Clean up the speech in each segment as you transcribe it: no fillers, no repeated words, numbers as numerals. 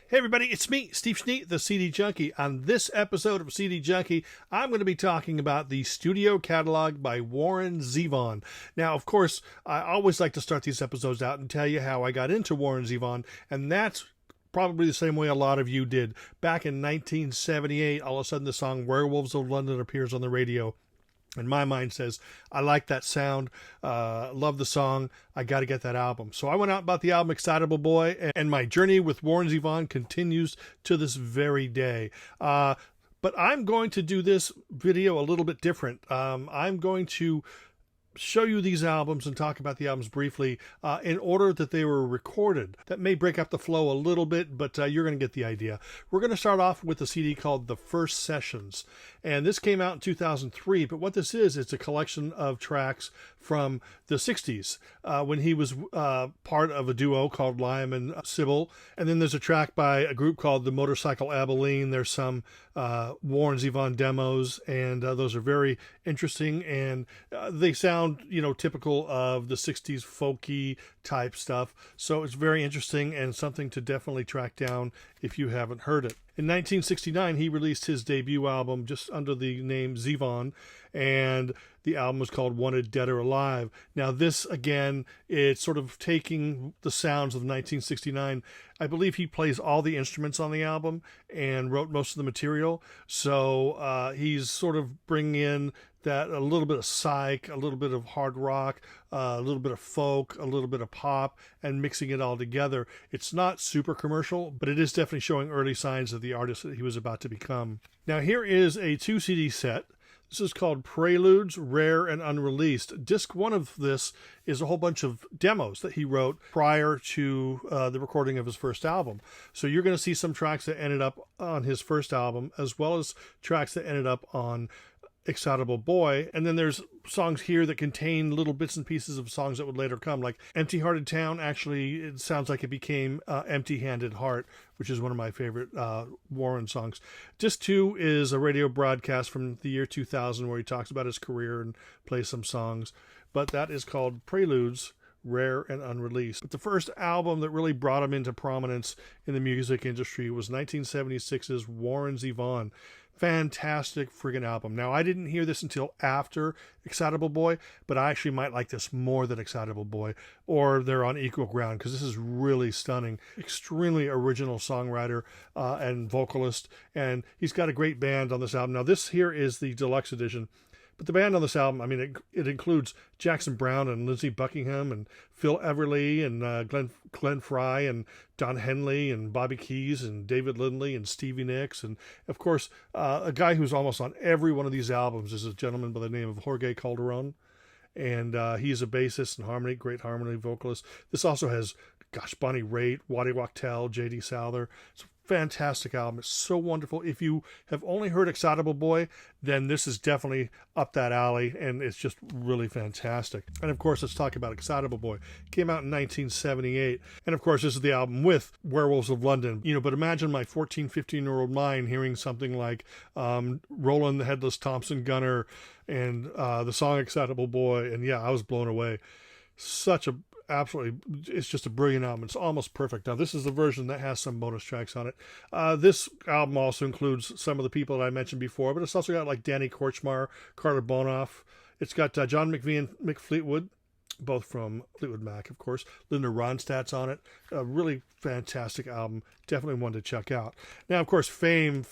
Hey everybody, it's me, Steve Schnee, the CD Junkie. On this episode of CD Junkie, I'm going to be talking about the studio catalog by Warren Zevon. Now, of course, I always like to start these episodes out and tell you how I got into Warren Zevon, and that's probably the same way a lot of you did. Back in 1978, all of a sudden the song Werewolves of London appears on the radio. And my mind says, I like that sound, love the song, I got to get that album. So I went out and bought the album Excitable Boy, and my journey with Warren Zevon continues to this very day. But I'm going to do this video a little bit different. I'm going to show you these albums and talk about the albums briefly in order that they were recorded. That may break up the flow a little bit, but you're going to get the idea. We're going to start off with a CD called The First Sessions, and this came out in 2003, but what this is, it's a collection of tracks from the 60s when he was part of a duo called Lyman Sybil, and then there's a track by a group called the Motorcycle Abilene. There's some Warren Zevon demos, and those are very interesting, and they sound, you know, typical of the 60s folky type stuff. So it's very interesting and something to definitely track down if you haven't heard it. In 1969, he released his debut album just under the name Zevon, and the album was called Wanted Dead or Alive. Now this, again, it's sort of taking the sounds of 1969. I believe he plays all the instruments on the album and wrote most of the material. So he's sort of bringing in that a little bit of psych, a little bit of hard rock, a little bit of folk, a little bit of pop, and mixing it all together. It's not super commercial, but it is definitely showing early signs of the artist that he was about to become. Now here is a 2 CD set. This is called Preludes, Rare and Unreleased. Disc 1 of this is a whole bunch of demos that he wrote prior to the recording of his first album. So you're going to see some tracks that ended up on his first album, as well as tracks that ended up on Excitable Boy, and then there's songs here that contain little bits and pieces of songs that would later come, like Empty Hearted Town. Actually, it sounds like it became Empty Handed Heart, which is one of my favorite Warren songs. Disc 2 is a radio broadcast from the year 2000 where he talks about his career and plays some songs, but that is called Preludes, Rare and Unreleased. But the first album that really brought him into prominence in the music industry was 1976's Warren Zevon. Fantastic friggin' album. Now, I didn't hear this until after Excitable Boy, but I actually might like this more than Excitable Boy, or they're on equal ground, because this is really stunning. Extremely original songwriter and vocalist, and he's got a great band on this album. Now, this here is the deluxe edition. But the band on this album, I mean, it includes Jackson Browne and Lindsey Buckingham and Phil Everly and Glenn Frey and Don Henley and Bobby Keys and David Lindley and Stevie Nicks. And, of course, a guy who's almost on every one of these albums is a gentleman by the name of Jorge Calderon. And he's a bassist and great harmony vocalist. This also has, Bonnie Raitt, Waddy Wachtel, J.D. Souther. It's a fantastic album. It's so wonderful. If you have only heard Excitable Boy, then this is definitely up that alley, and it's just really fantastic. And of course, let's talk about Excitable Boy. It came out in 1978, and of course, this is the album with Werewolves of London. You know, but imagine my 14, 15-year-old mind hearing something like Roland the Headless Thompson Gunner and the song Excitable Boy, and yeah, I was blown away. It's just a brilliant album. It's almost perfect. Now, this is the version that has some bonus tracks on it. This album also includes some of the people that I mentioned before, but it's also got like Danny Korchmar, Carter Bonoff. It's got John McVie and Mick Fleetwood, both from Fleetwood Mac, of course. Linda Ronstadt's on it. A really fantastic album. Definitely one to check out. Now, of course, Fame.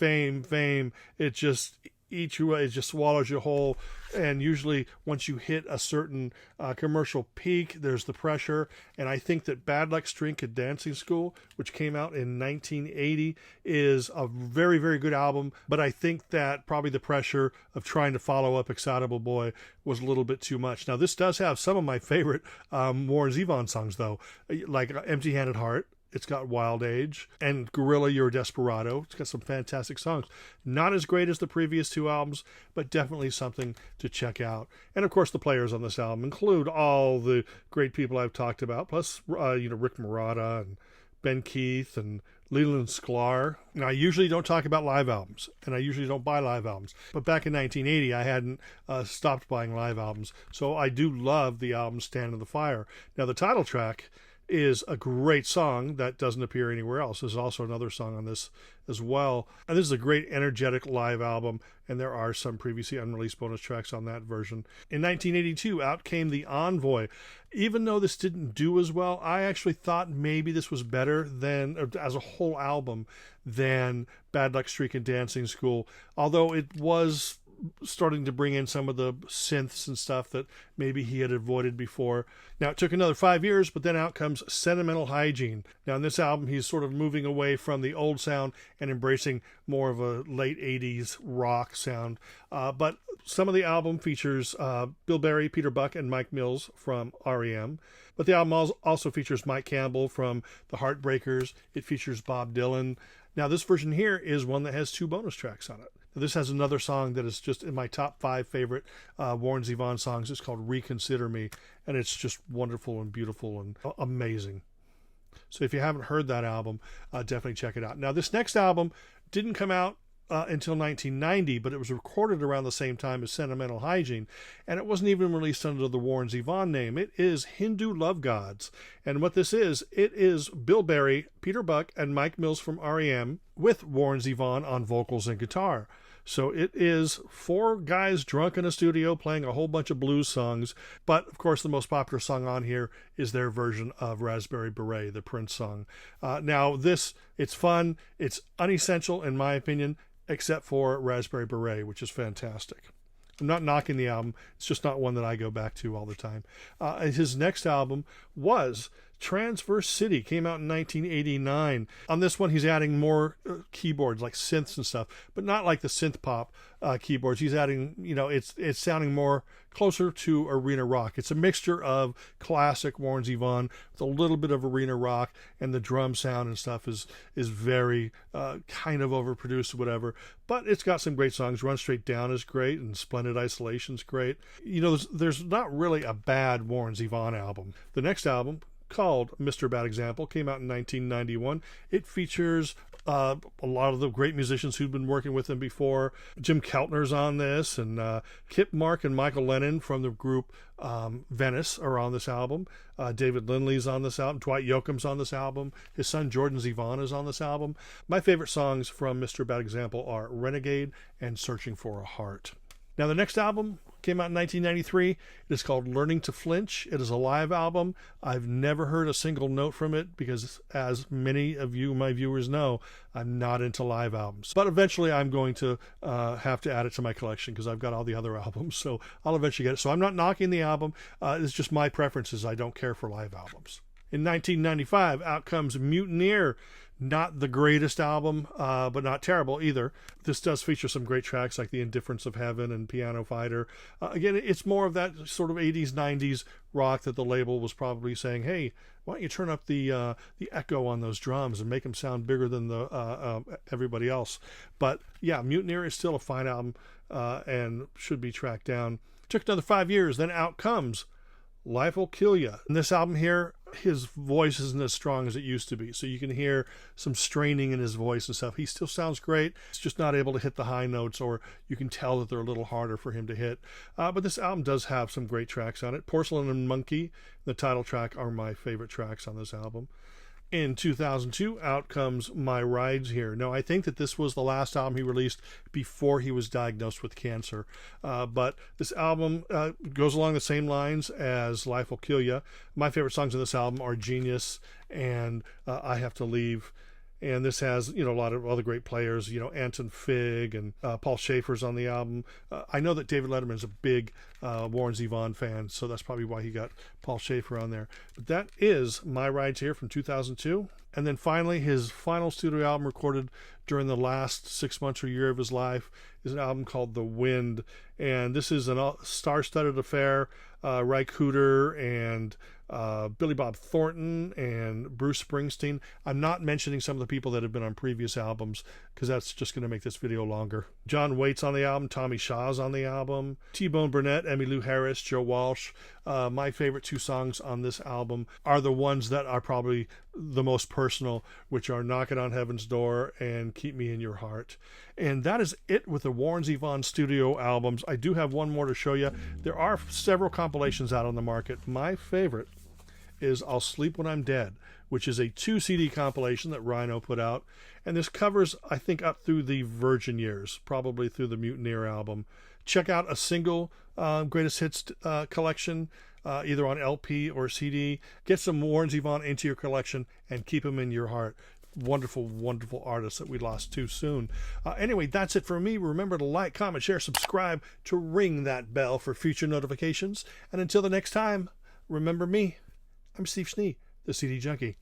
It just eats you, it just swallows you whole, and usually once you hit a certain commercial peak, there's the pressure. And I think that Bad Luck Strink at Dancing School, which came out in 1980, is a very, very good album, but I think that probably the pressure of trying to follow up Excitable Boy was a little bit too much. Now, this does have some of my favorite Warren Zevon songs, though, like Empty Handed Heart. It's got Wild Age and Gorilla, You're a Desperado. It's got some fantastic songs. Not as great as the previous two albums, but definitely something to check out. And of course, the players on this album include all the great people I've talked about, plus Rick Marotta and Ben Keith and Leland Sklar. Now, I usually don't talk about live albums, and I usually don't buy live albums. But back in 1980, I hadn't stopped buying live albums. So I do love the album Stand in the Fire. Now, the title track is a great song that doesn't appear anywhere else. There's also another song on this as well. And this is a great energetic live album, and there are some previously unreleased bonus tracks on that version. In 1982, out came The Envoy. Even though this didn't do as well, I actually thought maybe this was better than, as a whole album, than Bad Luck Streak and Dancing School, although it was starting to bring in some of the synths and stuff that maybe he had avoided before. Now, it took another 5 years, but then out comes Sentimental Hygiene. Now, in this album, he's sort of moving away from the old sound and embracing more of a late 80s rock sound. But some of the album features Bill Berry, Peter Buck, and Mike Mills from REM. But the album also features Mike Campbell from the Heartbreakers. It features Bob Dylan. Now, this version here is one that has 2 bonus tracks on it. This has another song that is just in my top 5 favorite Warren Zevon songs. It's called Reconsider Me, and it's just wonderful and beautiful and amazing. So if you haven't heard that album, definitely check it out. Now, this next album didn't come out until 1990, but it was recorded around the same time as Sentimental Hygiene, and it wasn't even released under the Warren Zevon name. It is Hindu Love Gods, and what this is, it is Bill Berry, Peter Buck, and Mike Mills from REM with Warren Zevon on vocals and guitar. So it is 4 guys drunk in a studio playing a whole bunch of blues songs, but of course the most popular song on here is their version of Raspberry Beret, the Prince song. Now this, it's fun, it's unessential in my opinion, except for Raspberry Beret, which is fantastic. I'm not knocking the album, it's just not one that I go back to all the time. His next album was Transverse City, came out in 1989. On this one, he's adding more keyboards like synths and stuff, but not like the synth pop keyboards. He's adding, it's sounding more closer to arena rock. It's a mixture of classic Warren Zevon with a little bit of arena rock, and the drum sound and stuff is very kind of overproduced or whatever. But it's got some great songs. Run Straight Down is great, and Splendid Isolation's great. There's not really a bad Warren Zevon album. The next album, called Mr. Bad Example, came out in 1991. It features a lot of the great musicians who've been working with him before. Jim Keltner's on this, and Kip Mark and Michael Lennon from the group Venice are on this album. David Lindley's on this album. Dwight Yoakam's on this album. His son Jordan Zevon is on this album. My favorite songs from Mr. Bad Example are Renegade and Searching for a Heart. Now, the next album came out in 1993. It is called Learning to Flinch. It is a live album. I've never heard a single note from it because, as many of you, my viewers, know, I'm not into live albums. But eventually I'm going to have to add it to my collection because I've got all the other albums, so I'll eventually get it. So I'm not knocking the album. It's just my preferences. I don't care for live albums. In 1995, out comes Mutineer. Not the greatest album, but not terrible either. This does feature some great tracks like The Indifference of Heaven and Piano Fighter. Again, it's more of that sort of 80s, 90s rock that the label was probably saying, hey, why don't you turn up the echo on those drums and make them sound bigger than the everybody else. But yeah, Mutineer is still a fine album and should be tracked down. Took another 5 years, then out comes Life Will Kill Ya. In this album here, his voice isn't as strong as it used to be, so you can hear some straining in his voice and stuff. He still sounds great. He's just not able to hit the high notes, or you can tell that they're a little harder for him to hit. But this album does have some great tracks on it. Porcelain and Monkey, the title track, are my favorite tracks on this album. In 2002, out comes My Rides Here. Now, I think that this was the last album he released before he was diagnosed with cancer. But this album goes along the same lines as Life Will Kill Ya. My favorite songs on this album are Genius and I Have to Leave. And this has, a lot of other great players, Anton Fig and Paul Schaefer's on the album. I know that David Letterman's a big Warren Zevon fan, so that's probably why he got Paul Schaefer on there. But that is My Rides Here from 2002. And then finally, his final studio album recorded during the last 6 months or year of his life is an album called The Wind. And this is a star-studded affair. Ry Cooder and Billy Bob Thornton and Bruce Springsteen. I'm not mentioning some of the people that have been on previous albums because that's just going to make this video longer. John Waite's on the album. Tommy Shaw's on the album. T-Bone Burnett, Emmylou Harris, Joe Walsh. My favorite 2 songs on this album are the ones that are probably the most personal, which are Knocking on Heaven's Door and Keep Me in Your Heart. And that is it with the Warren Zevon studio albums. I do have one more to show you. There are several compilations out on the market. My favorite is I'll Sleep When I'm Dead, which is a 2 CD compilation that Rhino put out. And this covers, I think, up through the Virgin years, probably through the Mutineer album. Check out a single greatest hits collection, either on LP or CD. Get some Warren Zevon into your collection and keep them in your heart. Wonderful, wonderful artists that we lost too soon. Anyway, that's it for me. Remember to like, comment, share, subscribe, to ring that bell for future notifications. And until the next time, remember me. I'm Steve Schnee, the CD Junkie.